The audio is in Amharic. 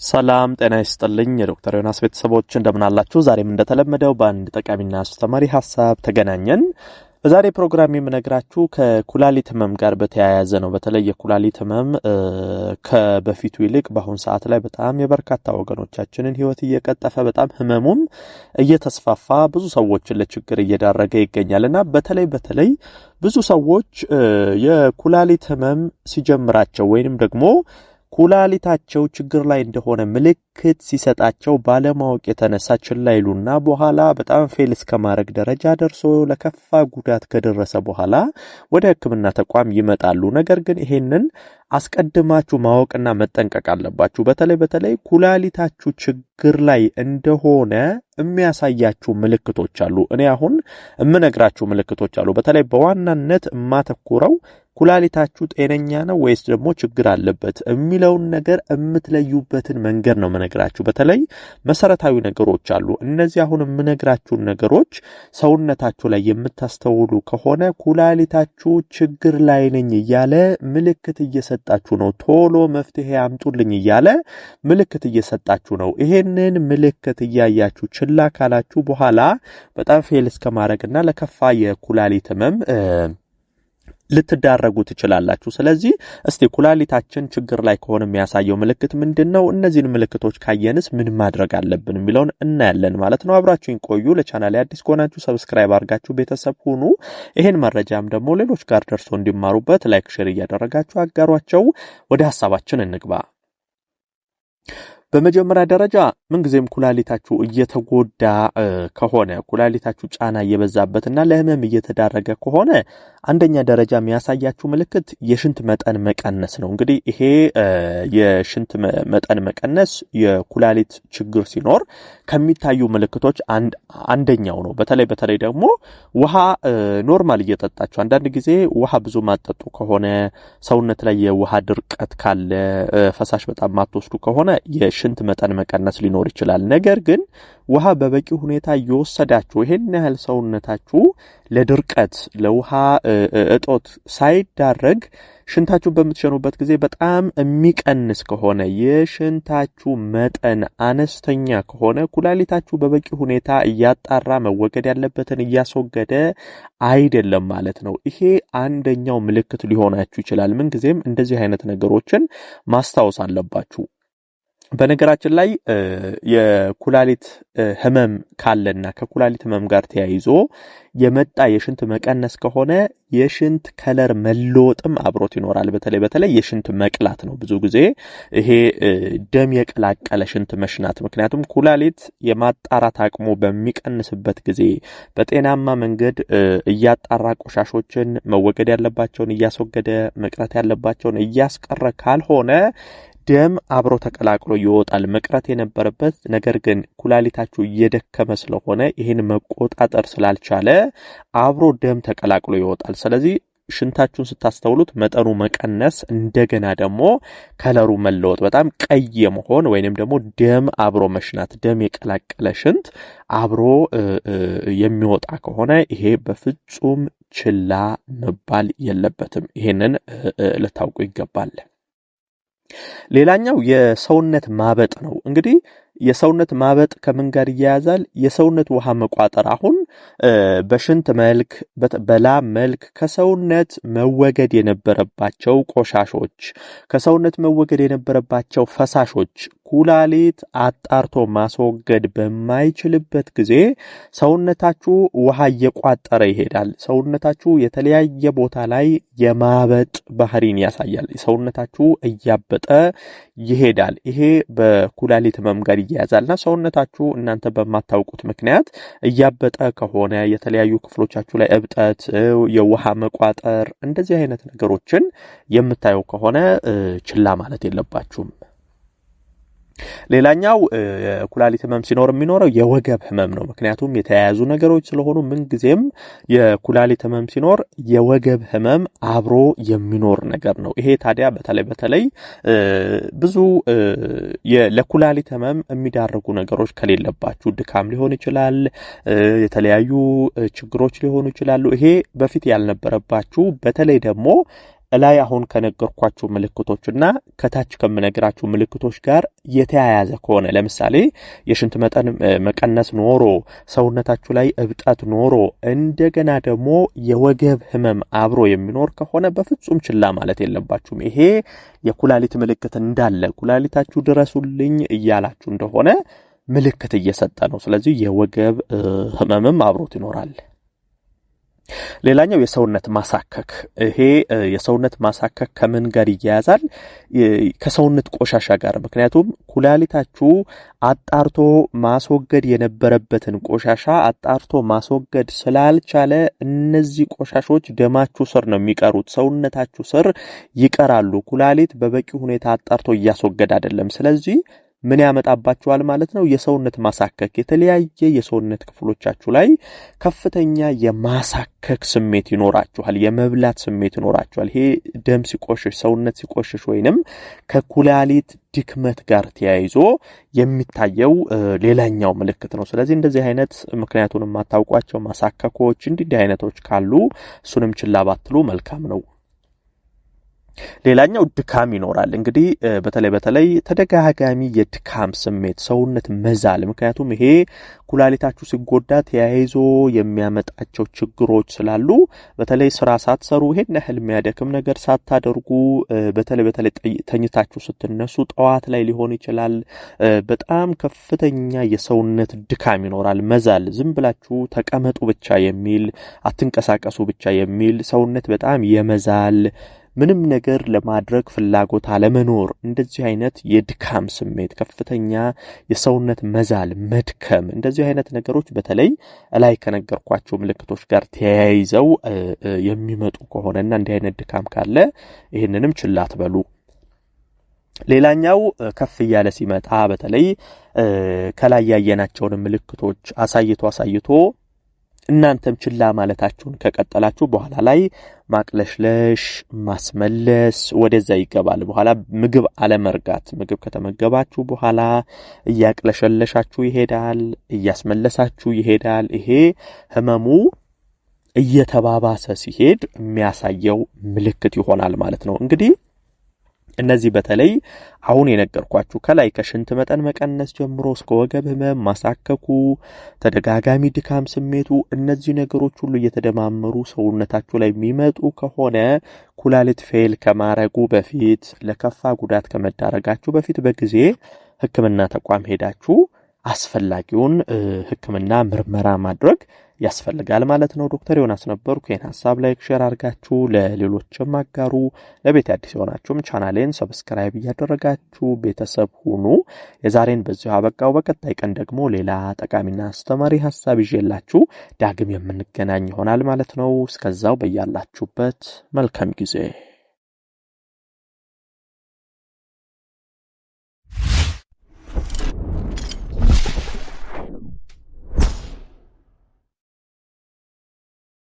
ሰላም ጤና ይስጥልኝ የዶክተር ዮናስ ቤተሰቦች እንደምን አላችሁ? ዛሬም እንደተለመደው በአንድ ጠቃሚና አስተማሪ ሐሳብ ተገናኘን። በዛሬ ፕሮግራም የምነግራችሁ ከኩላሊት ህመም ጋር በተያያዘ ነው። በተለይ የኩላሊት ህመም ከበፊቱ ይልቅ በአሁን ሰዓት ላይ በጣም የበርካታ ወገኖቻችንን ህይወት እየቀጠፈ በጣም ህመሙም እየተስፋፋ ብዙ ሰዎችን ለችግር እየዳረገ ይገኛልና በተለይ ብዙ ሰዎች የኩላሊት ህመም ሲጀምራቸው ወይንም ደግሞ ኩላሊታቸው ችግር ላይ እንደሆነ ምልክት ሲሰጣቸው ባለማወቅ የተነሳ ችላ ይሉና በኋላ በጣም ፌል እስከማድረግ ደረጃ ደርሶ ለከፋ ጉዳት ከደረሰ በኋላ ወደ ሕክምና ተቋም ይመጣሉ። ነገር ግን ይሄንን አስቀድማችሁ ማወቅና መጠንቀቅ አለባችሁ። በተለይ ኩላሊታችሁ ችግር ላይ እንደሆነ የሚያሳያችሁ ምልክቶች አሉ። እኔ አሁን የምነግራችሁ ምልክቶች አሉ። በተለይ በዋናነት የማተኩረው ኩላሊታችሁ ጤነኛ ነው ወይስ ደግሞ ችግር አለበት የሚለውን ነገር የምትለዩበትን መንገድ ነው የምነግራችሁ። በተለይ መሰረታዊ ነገሮች አሉ። እነዚህ አሁን የምነግራችሁ ነገሮች ሰውነታችሁ ላይ የምታስተውሉ ከሆነ ኩላሊታችሁ ችግር ላይ ነኝ እያለ ምልክት እየሰጣችሁ ነው። ቶሎ መፍትሄ አምጡልኝ እያለ ምልክት እየሰጣችሁ ነው። ይሄንን ምልክት እያያችሁ ችላ ካላችሁ በኋላ በጣም ፌል እስከማድረግና ለከፋ የኩላሊት ህመም ልትዳረጉ ትችላላችሁ። ስለዚህ እስቲ ኩላሊታችን ችግር ላይ ከሆነ የሚያሳየው ምልክት ምንድነው? እነዚህን ምልክቶች ካየንስ ምን ማድረግ አለብን የሚለውን እናያለን ማለት ነው። አብራችሁን ቆዩ። ለቻናሌ አዲስ ከሆናችሁ ሰብስክራይብ አድርጋችሁ ቤተሰብ ሁኑ። ይሄን መረጃም ደግሞ ሌሎች ጋር ደርሶ እንዲማሩበት ላይክ፣ ሼር እያደረጋችሁ አጋሯቸው። ወደ ሐሳባችን እንግባ። በመጀመሪያ ደረጃ ምንጊዜም ኩላሊታችሁ እየተጎዳ ከሆነ ኩላሊታችሁ ጫና እየበዛበትና ለህመም እየተዳረገ ከሆነ አንደኛ ደረጃ የሚያሳያችሁ ምልክት የሽንት መጠን መቀነስ ነው። እንግዲህ ይሄ የሽንት መጠን መቀነስ የኩላሊት ችግር ሲኖር ከሚታዩ ምልክቶች አንደኛው ነው። በተለይ ደግሞ ውሃ ኖርማል እየጠጣችሁ አንዳንድ ጊዜ ውሃ ብዙ ማጠጡ ከሆነ ሰውነት ላይ የውሃ ድርቀት ካለ ፈሳሽ በጣም ማትወስዱ ከሆነ የሽንት መጠን መቀነስ ሊኖር ይችላል። ነገር ግን ውሃ በበቂ ሁኔታ እየወሰዳችሁ ይሄን ያህል ሰውነታችሁ ለድርቀት ለውሃ እጦት ሳይዳረግ ሽንታችሁ በምትሸኑበት ጊዜ በጣም የሚቀንስ ከሆነ የሽንታችሁ መጠን አነስተኛ ከሆነ ኩላሊታችሁ በበቂ ሁኔታ እያጣራ መወገድ ያለበትን እያስወገደ አይደለም ማለት ነው። ይሄ አንደኛው ምልክት ሊሆናችሁ ይችላል። ምንጊዜም እንደዚህ አይነት ነገሮችን ማስታወስ አለባችሁ። በነገራችን ላይ የኩላሊት ህመም ካለና ከኩላሊት ህመም ጋር ተያይዞ የመጣ የሽንት መቀነስ ከሆነ የሽንት ከለር መለወጥም አብሮት ይኖራል። በተለይ የሽንት መቅላት ነው ብዙ ጊዜ ይሄ ደም የቀላቀለ ሽንት መሽናት። ምክንያቱም ኩላሊት የማጣራት አቅሙ በሚቀንስበት ጊዜ በጤናማ መንገድ እያጣራ ቆሻሾችን መወገድ ያለባቸውን እያስወገደ መቅረት ያለባቸውን እያስቀረ ካልሆነ ደም አብሮ ተቀላቅሎ ይወጣል። መቅረት የነበረበት ነገር ግን ኩላሊታችሁ እየደከመ ስለሆነ ይሄን መቆጣጠር ስላልቻለ አብሮ ደም ተቀላቅሎ ይወጣል። ስለዚህ ሽንታችሁን ስታስተውሉት መጠኑ መቀነስ እንደገና ደግሞ ከለሩ መለወጥ በጣም ቀይ መሆን ወይንም ደግሞ ደም አብሮ መሽናት ደም የቀላቀለ ሽንት አብሮ የሚወጣ ከሆነ ይሄ በፍጹም ችላ መባል የለበትም። ይሄንን ልታውቁ ይገባል። ሌላኛው የሰውነት ማበጥ ነው። እንግዲህ የሰውነት ማበጥ ከምን ጋር ይያያዛል? የሰውነት ውሃ መቋጠር አሁን በሽንት መልክ በላብ መልክ ከሰውነት መወገድ የነበረባቸው ቆሻሾች ከሰውነት መወገድ የነበረባቸው ፈሳሾች ኩላሊት አጣርቶ ማስወገድ በማይችልበት ጊዜ ሰውነታችሁ ውሃ እየቋጠረ ይሄዳል። ሰውነታችሁ የተለያየ ቦታ ላይ የማበጥ ባህሪን ያሳያል። ሰውነታችሁ እያበጠ ይሄዳል። ይሄ በኩላሊት ህመም ጋር ይያያዛልና ሰውነታችሁ እናንተ በማታውቁት ምክንያት እያበጠ ከሆነ የተለያዩ ክፍሎቻችሁ ላይ እብጠት፣ የውሃ መቋጠር እንደዚህ አይነት ነገሮችን የምታዩ ከሆነ ችላ ማለት የለባችሁም። ሌላኛው የኩላሊት ህመም ሲኖር የሚኖረው የወገብ ህመም ነው። ምክንያቱም የተያያዙ ነገሮች ስለሆኑ ምንጊዜም የኩላሊት ህመም ሲኖር የወገብ ህመም አብሮ የሚኖር ነገር ነው። ይሄ ታዲያ በተለይ ብዙ ለኩላሊት ህመም የሚዳርጉ ነገሮች ከሌለባችሁ ድካም ሊሆን ይችላል፣ የተለያዩ ችግሮች ሊሆኑ ይችላሉ። ይሄ በፊት ያልነበረባችሁ በተለይ ደግሞ ላይ አሁን ከነገርኳችሁ ምልክቶችና ከታች ከምነግራችሁ ምልክቶች ጋር የተያያዘ ከሆነ ለምሳሌ የሽንት መጠን መቀነስ ኖሮ ሰውነታችሁ ላይ እብጠት ኖሮ እንደገና ደግሞ የወገብ ህመም አብሮ የሚኖር ከሆነ በፍጹም ችላ ማለት የለባችሁም። ይሄ የኩላሊት ምልክት እንዳለ ኩላሊታችሁ ድረሱልኝ እያላችሁ እንደሆነ ምልክት እየሰጠ ነው። ስለዚህ የወገብ ህመምም አብሮት ይኖራል። ሌላኛው የሰውነት ማሳከክ። ይሄ የሰውነት ማሳከክ ከምን ጋር ይያያዛል? ከሰውነት ቆሻሻ ጋር። ምክንያቱም ኩላሊታችሁ አጣርቶ ማስወገድ የነበረበትን ቆሻሻ አጣርቶ ማስወገድ ስላልቻለ እነዚህ ቆሻሾች ደማችሁ ስር ነው የሚቀሩት፣ ሰውነታችሁ ስር ይቀራሉ። ኩላሊት በበቂ ሁኔታ አጣርቶ እያስወገድ አይደለም። ስለዚህ ምን ያመጣባችኋል ማለት ነው? የሰውነት ማሳከክ። የተለያየ የሰውነት ክፍሎቻችሁ ላይ ከፍተኛ የማሳከክ ስሜት ይኖራችኋል፣ የመብላት ስሜት ይኖራችኋል። ይሄ ደም ሲቆሽሽ፣ ሰውነት ሲቆሽሽ ወይንም ከኩላሊት ድክመት ጋር ተያይዞ የሚታየው ሌላኛው ምልክት ነው። ስለዚህ እንደዚህ አይነት ምክንያቱን የማታውቋቸው ማሳከኮች እንዲህ አይነቶች ካሉ እሱንም ችላ ባትሉ መልካም ነው። ሌላኛው ድካም ይኖራል። እንግዲህ በተለይ ተደጋጋሚ የድካም ስሜት፣ ሰውነት መዛል። ምክንያቱም ይሄ ኩላሊታችሁ ሲጎዳ ተያይዞ የሚያመጣቸው ችግሮች ስላሉ በተለይ ስራ ሳትሰሩ ይሄን ያህል የሚያደክም ነገር ሳታደርጉ በተለይ ተኝታችሁ ስትነሱ ጠዋት ላይ ሊሆን ይችላል። በጣም ከፍተኛ የሰውነት ድካም ይኖራል። መዛል፣ ዝም ብላችሁ ተቀመጡ ብቻ የሚል አትንቀሳቀሱ ብቻ የሚል ሰውነት በጣም የመዛል ምንም ነገር ለማድረግ ፍላጎት አለመኖር፣ እንደዚህ አይነት የድካም ስሜት፣ ከፍተኛ የሰውነት መዛል፣ መድከም፣ እንደዚህ አይነት ነገሮች በተለይ ላይ ከነገርኳቸው ምልክቶች ጋር ተያይዘው የሚመጡ ከሆነና እንዲህ አይነት ድካም ካለ ይሄንንም ችላ አትበሉ። ሌላኛው ከፍ እያለ ሲመጣ በተለይ ከላይ ያየናቸውን ምልክቶች አሳይቶ እናንተም ችላ ማለታችሁን ከቀጠላችሁ በኋላ ላይ ማቅለሽለሽ፣ ማስመለስ ወደዛ ይገባል። በኋላ ምግብ አለመርጋት፣ ምግብ ከተመገባችሁ በኋላ እያቅለሸለሻችሁ ይሄዳል፣ እያስመለሳችሁ ይሄዳል። ይሄ ህመሙ እየተባባሰ ሲሄድ የሚያሳየው ምልክት ይሆናል ማለት ነው። እንግዲህ እነዚህ በተለይ አሁን የነገርኳችሁ ከላይ ከሽንት መጠን መቀነስ ጀምሮ እስከ ወገብ ህመም፣ ማሳከኩ፣ ተደጋጋሚ ድካም ስሜቱ፣ እነዚህ ነገሮች ሁሉ እየተደማመሩ ሰውነታችሁ ላይ የሚመጡ ከሆነ ኩላሊት ፌል ከማረጉ በፊት ለከፋ ጉዳት ከመዳረጋችሁ በፊት በጊዜ ሕክምና ተቋም ሄዳችሁ አስፈላጊውን ሕክምና ምርመራ ማድረግ ያስፈልጋል ማለት ነው። ዶክተር ዮናስ ነበርኩ። ይህን ሐሳብ ላይክ ሼር አድርጋችሁ ለሌሎችም አጋሩ። ለቤት አዲስ የሆናችሁም ቻናሌን ሰብስክራይብ እያደረጋችሁ ቤተሰብ ሁኑ። የዛሬን በዚሁ አበቃው። በቀጣይ ቀን ደግሞ ሌላ ጠቃሚና አስተማሪ ሐሳብ ይዤላችሁ ዳግም የምንገናኝ ይሆናል ማለት ነው። እስከዛው በያላችሁበት መልካም ጊዜ